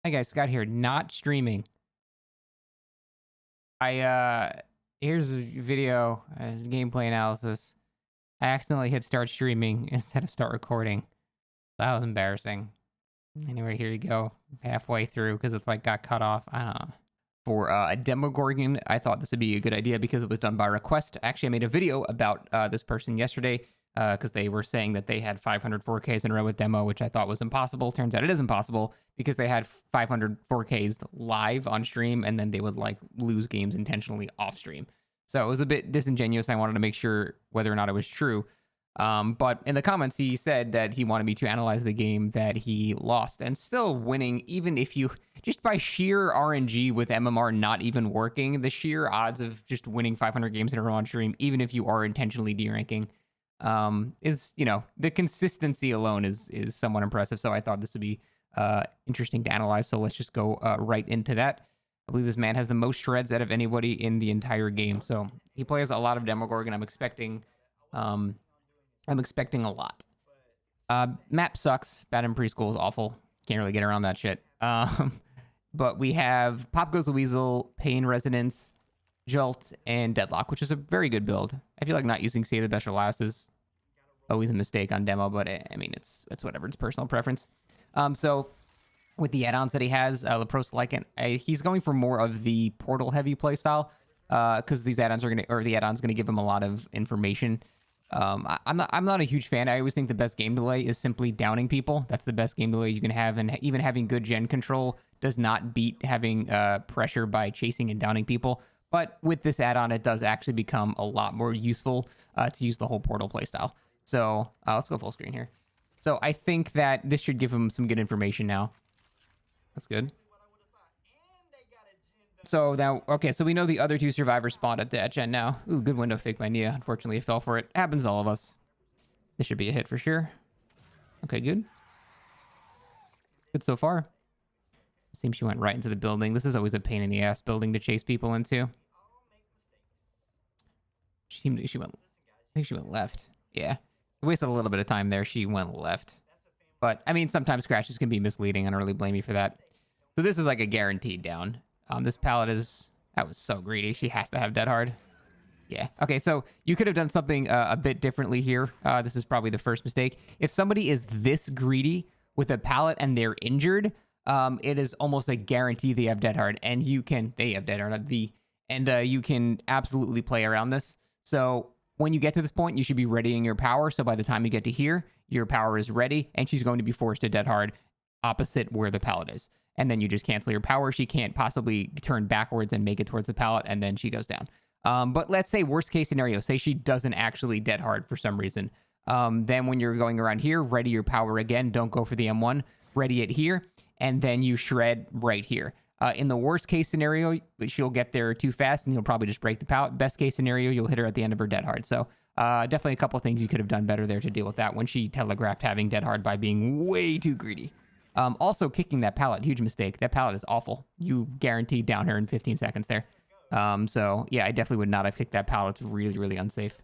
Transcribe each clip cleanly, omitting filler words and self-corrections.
Hi guys, Scott here, not streaming. Here's a video, gameplay analysis. I accidentally hit start streaming instead of start recording. That was embarrassing. Anyway, here you go. Halfway through because it's like got cut off. I don't know. For a Demogorgon, I thought this would be a good idea because it was done by request. Actually, I made a video about this person yesterday because they were saying that they had 500 4Ks in a row with demo, which I thought was impossible. Turns out it is impossible because they had 500 4Ks live on stream and then they would like lose games intentionally off stream. So it was a bit disingenuous. I wanted to make sure whether or not it was true. But in the comments, he said that he wanted me to analyze the game that he lost and still winning, even if you just by sheer RNG with MMR not even working, the sheer odds of just winning 500 games in a row on stream, even if you are intentionally deranking, is, you know, the consistency alone is somewhat impressive. So I thought this would be interesting to analyze. So let's just go right into that. I believe this man has the most shreds out of anybody in the entire game. So he plays a lot of Demogorgon. I'm expecting a lot. Map sucks. Bad in preschool is awful. Can't really get around that shit. But we have Pop Goes the Weasel, Pain Resonance, Jolt, and Deadlock, which is a very good build. I feel like not using Save the Best for Last is always a mistake on demo, but I mean, it's whatever. It's personal preference. So with the add-ons that he has, Leprost Lycan, he's going for more of the portal-heavy playstyle because these add-ons are going to, or the add-on's going to give him a lot of information. I'm not a huge fan. I always think the best game delay is simply downing people. That's the best game delay you can have, and even having good gen control does not beat having pressure by chasing and downing people. But with this add-on, it does actually become a lot more useful to use the whole portal playstyle. So let's go full screen here. So I think that this should give him some good information now. That's good. So now, okay, so we know the other two survivors spawned at that gen now. Ooh, good window fake by Nia. Unfortunately, it fell for it. Happens to all of us. This should be a hit for sure. Okay, good. Good so far. Seems she went right into the building. This is always a pain in the ass building to chase people into. She went, I think she went left. Yeah. I wasted a little bit of time there. She went left. But, I mean, sometimes crashes can be misleading. I don't really blame you for that. So this is like a guaranteed down. This pallet is... That was so greedy. She has to have dead hard. Yeah. Okay, so you could have done something a bit differently here. This is probably the first mistake. If somebody is this greedy with a pallet and they're injured, it is almost a guarantee they have dead hard. And you can... They have dead hard. You can absolutely play around this. So when you get to this point, you should be readying your power. So by the time you get to here, your power is ready, and she's going to be forced to dead hard opposite where the pallet is. And then you just cancel your power. She can't possibly turn backwards and make it towards the pallet, and then she goes down. But let's say worst case scenario, say she doesn't actually dead hard for some reason. Then when you're going around here, ready your power again. Don't go for the M1. Ready it here, and then you shred right here. In the worst case scenario, she'll get there too fast, and you'll probably just break the pallet. Best case scenario, you'll hit her at the end of her dead hard. So definitely a couple of things you could have done better there to deal with that when she telegraphed having dead hard by being way too greedy. Also, kicking that pallet, huge mistake. That pallet is awful. You guaranteed down her in 15 seconds there. So, yeah, I definitely would not have kicked that pallet. It's really, really unsafe.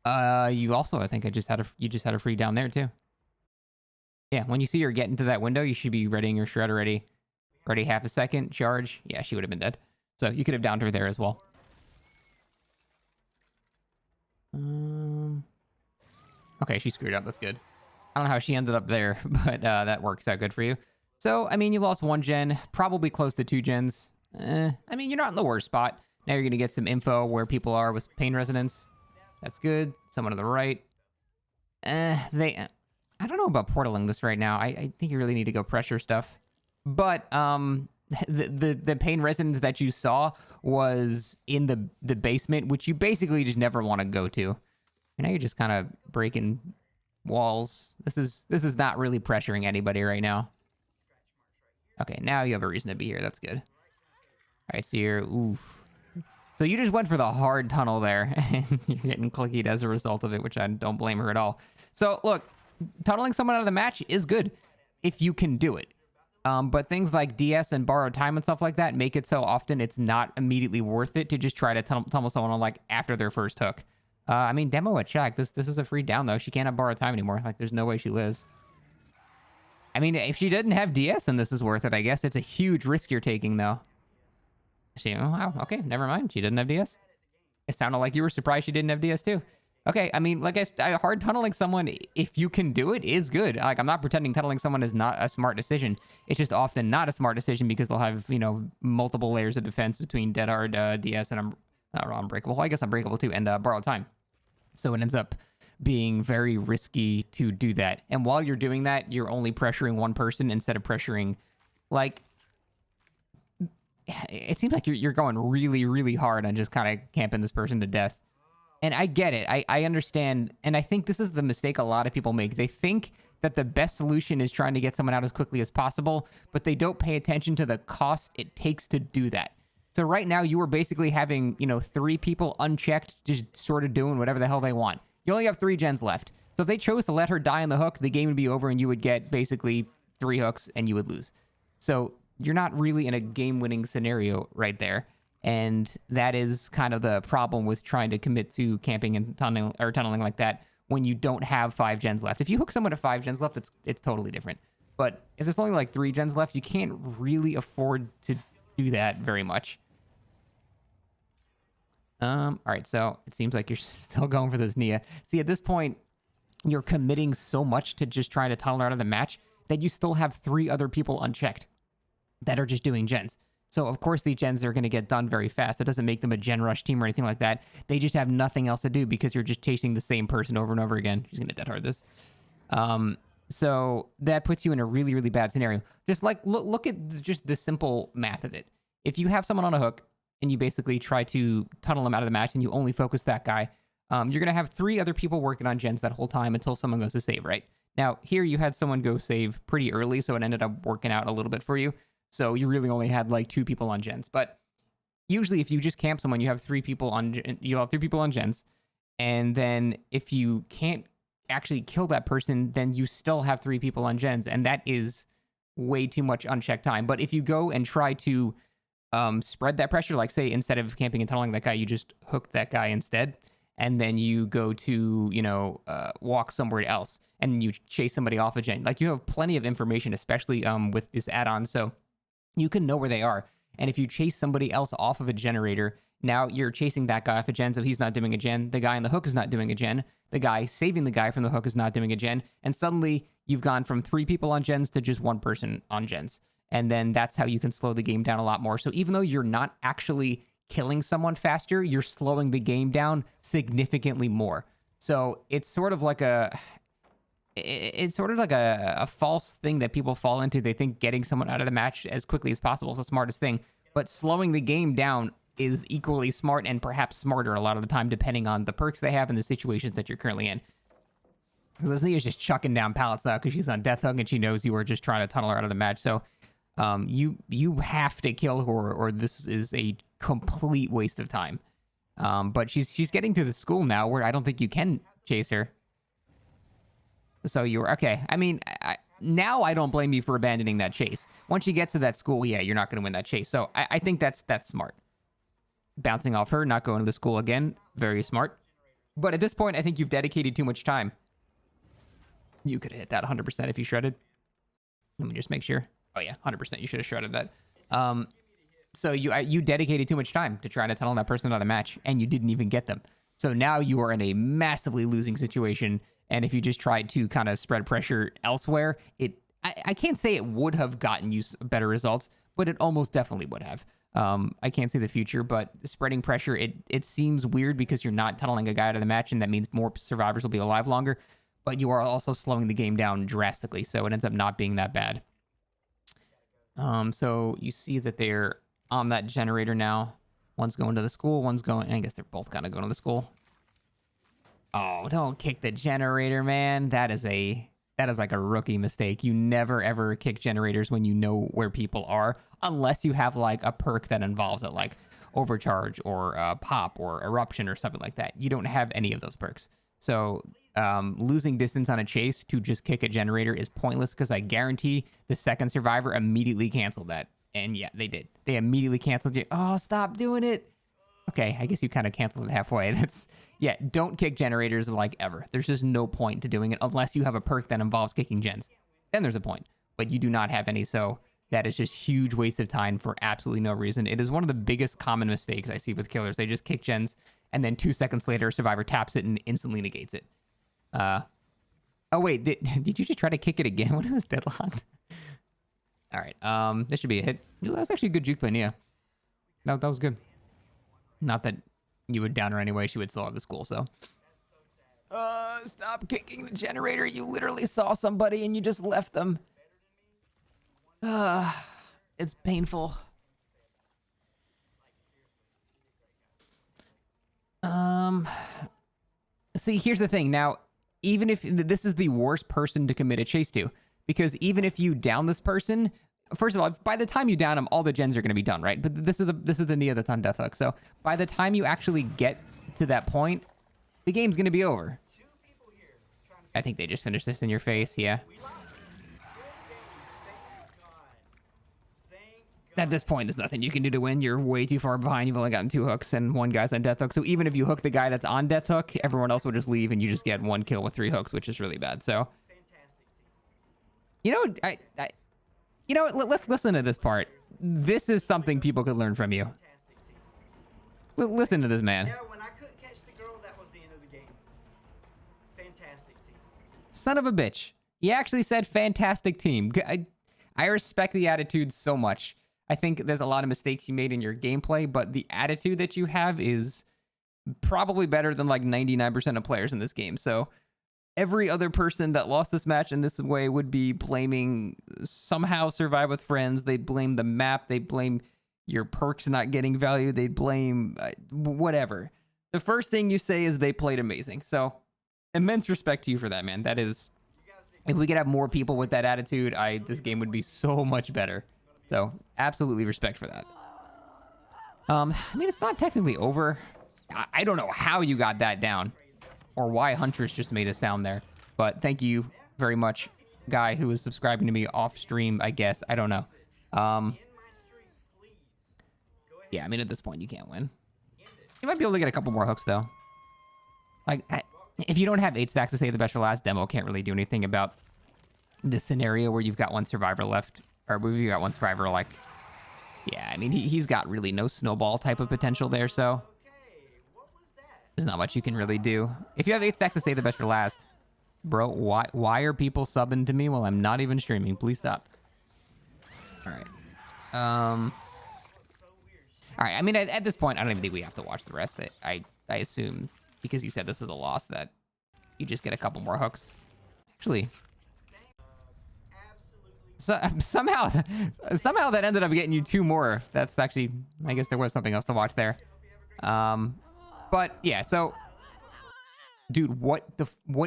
You also, I think, you just had a free down there, too. Yeah, when you see her get into that window, you should be readying your shred already. Ready half a second, charge. Yeah, she would have been dead. So, you could have downed her there as well. Okay, she screwed up. That's good. I don't know how she ended up there, but that works out good for you. So, I mean, you lost 1 gen, probably close to 2 gens. I mean, you're not in the worst spot. Now you're going to get some info where people are with Pain Resonance. That's good. Someone to the right. I don't know about portaling this right now. I think you really need to go pressure stuff. But the Pain Resonance that you saw was in the basement, which you basically just never want to go to. And now you're just kind of breaking walls. This is not really pressuring anybody right now. Okay, now you have a reason to be here. That's good. All right, so you're... Oof. So you just went for the hard tunnel there, and you're getting clickied as a result of it, which I don't blame her at all. So, look, tunneling someone out of the match is good if you can do it. But things like DS and borrowed time and stuff like that make it so often it's not immediately worth it to just try to tunnel someone on, like, after their first hook. I mean, demo at check. This is a free down, though. She can't have borrowed time anymore. Like, there's no way she lives. I mean, if she didn't have DS, then this is worth it, I guess. It's a huge risk you're taking, though. She, oh, wow, okay, never mind. She didn't have DS. It sounded like you were surprised she didn't have DS, too. Okay, I mean, like, hard tunneling someone, if you can do it, is good. Like, I'm not pretending tunneling someone is not a smart decision. It's just often not a smart decision because they'll have, you know, multiple layers of defense between Dead Hard, DS, and Unbreakable. Well, I guess Unbreakable, too, and Borrowed Time. So it ends up being very risky to do that. And while you're doing that, you're only pressuring one person instead of pressuring, like, it seems like you're going really, really hard on just kind of camping this person to death. And I get it. I understand. And I think this is the mistake a lot of people make. They think that the best solution is trying to get someone out as quickly as possible, but they don't pay attention to the cost it takes to do that. So right now you are basically having, you know, 3 people unchecked, just sort of doing whatever the hell they want. You only have 3 gens left. So if they chose to let her die on the hook, the game would be over and you would get basically 3 hooks and you would lose. So you're not really in a game-winning scenario right there. And that is kind of the problem with trying to commit to camping and tunneling like that when you don't have 5 gens left. If you hook someone to 5 gens left, it's totally different. But if there's only like 3 gens left, you can't really afford to do that very much. All right, so it seems like you're still going for this Nia. See, at this point, you're committing so much to just trying to tunnel her out of the match that you still have 3 other people unchecked that are just doing gens. So, of course, these gens are going to get done very fast. It doesn't make them a gen rush team or anything like that. They just have nothing else to do because you're just chasing the same person over and over again. She's going to dead hard this. So that puts you in a really, really bad scenario. Just like, look at just the simple math of it. If you have someone on a hook and you basically try to tunnel them out of the match and you only focus that guy, you're going to have 3 other people working on gens that whole time until someone goes to save, right? Now, here you had someone go save pretty early, so it ended up working out a little bit for you. So you really only had like 2 people on gens. But usually if you just camp someone, you have 3 people on gens. And then if you can't actually kill that person, then you still have 3 people on gens. And that is way too much unchecked time. But if you go and try to spread that pressure, like say instead of camping and tunneling that guy, you just hooked that guy instead. And then you go to, you know, walk somewhere else and you chase somebody off a gen. Like you have plenty of information, especially with this add-on. So you can know where they are. And if you chase somebody else off of a generator, now you're chasing that guy off a gen, so he's not doing a gen. The guy on the hook is not doing a gen. The guy saving the guy from the hook is not doing a gen. And suddenly you've gone from 3 people on gens to just 1 person on gens. And then that's how you can slow the game down a lot more. So even though you're not actually killing someone faster, you're slowing the game down significantly more. So it's sort of like a false thing that people fall into. They think getting someone out of the match as quickly as possible is the smartest thing, but slowing the game down is equally smart and perhaps smarter a lot of the time, depending on the perks they have and the situations that you're currently in. Because Nia's just chucking down pallets now because she's on death hook and she knows you are just trying to tunnel her out of the match. So you have to kill her or this is a complete waste of time. But she's getting to the school now where I don't think you can chase her. So you're okay. I mean, now I don't blame you for abandoning that chase. Once you get to that school, yeah, you're not going to win that chase. So I think that's smart. Bouncing off her, not going to the school again, very smart. But at this point, I think you've dedicated too much time. You could have hit that 100% if you shredded. Let me just make sure. Oh yeah, 100%. You should have shredded that. So you dedicated too much time to try to tunnel that person out of the match, and you didn't even get them. So now you are in a massively losing situation. And if you just tried to kind of spread pressure elsewhere, I can't say it would have gotten you better results, but it almost definitely would have. I can't see the future, but spreading pressure, it seems weird because you're not tunneling a guy out of the match, and that means more survivors will be alive longer, but you are also slowing the game down drastically, so it ends up not being that bad. So you see that they're on that generator now. One's going to the school, one's going... I guess they're both kind of going to the school. Oh, don't kick the generator, man. That is like a rookie mistake. You never, ever kick generators when you know where people are, unless you have, like, a perk that involves it, like Overcharge or Pop or Eruption or something like that. You don't have any of those perks. So losing distance on a chase to just kick a generator is pointless because I guarantee the second survivor immediately canceled that. And yeah, they did. They immediately canceled it. Oh, stop doing it. Okay, I guess you kind of canceled it halfway. Yeah, don't kick generators like ever. There's just no point to doing it unless you have a perk that involves kicking gens. Then there's a point. but you do not have any. So that is just huge waste of time for absolutely no reason. It is one of the biggest common mistakes I see with killers. They just kick gens, and then 2 seconds later, survivor taps it and instantly negates it. Oh wait, did you just try to kick it again when it was deadlocked? All right, this should be a hit. That was actually a good juke play, Nia. That was good. Not that you would down her anyway. She would still have the school, so. Stop kicking the generator. You literally saw somebody and you just left them. It's painful. See, here's the thing. Now, even if this is the worst person to commit a chase to, because even if you down this person, first of all, by the time you down them, all the gens are going to be done, right? But this is the Nia that's on death hook. So by the time you actually get to that point, the game's going to be over. I think they just finished this in your face. Yeah. At this point, there's nothing you can do to win. You're way too far behind. You've only gotten 2 hooks and 1 guy's on death hook. So even if you hook the guy that's on death hook, everyone else will just leave and you just get 1 kill with 3 hooks, which is really bad. So, you know, you know what? Let's listen to this part. This is something people could learn from you. Listen to this man. Yeah, when I couldn't catch the girl, that was the end of the game. Fantastic team. Son of a bitch. He actually said fantastic team. I respect the attitude so much. I think there's a lot of mistakes you made in your gameplay, but the attitude that you have is probably better than like 99% of players in this game. So every other person that lost this match in this way would be blaming somehow Survive with Friends. They'd blame the map. They'd blame your perks not getting value. They'd blame whatever. The first thing you say is they played amazing. So immense respect to you for that, man. That is, if we could have more people with that attitude, this game would be so much better. So absolutely respect for that. I mean, it's not technically over. I don't know how you got that down or why Huntress just made a sound there, but thank you very much, guy who was subscribing to me off stream, I guess. I don't know. Yeah, I mean, at this point, you can't win. You might be able to get a couple more hooks, though. Like, if you don't have 8 stacks to save the best for last, Demo can't really do anything about this scenario where you've got 1 survivor left, or where you got 1 survivor, like, yeah, I mean, he's got really no snowball type of potential there, so there's not much you can really do. If you have 8 stacks to save the best for last, bro, why are people subbing to me while I'm not even streaming? Please stop. All right. All right, I mean, at this point, I don't even think we have to watch the rest. I assume, because you said this is a loss, that you just get a couple more hooks. Actually, so, somehow that ended up getting you 2 more. That's actually, I guess there was something else to watch there. But yeah, so, dude, what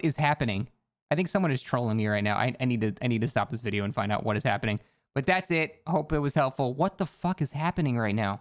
is happening? I think someone is trolling me right now. I need to stop this video and find out what is happening. But that's it. Hope it was helpful. What the fuck is happening right now?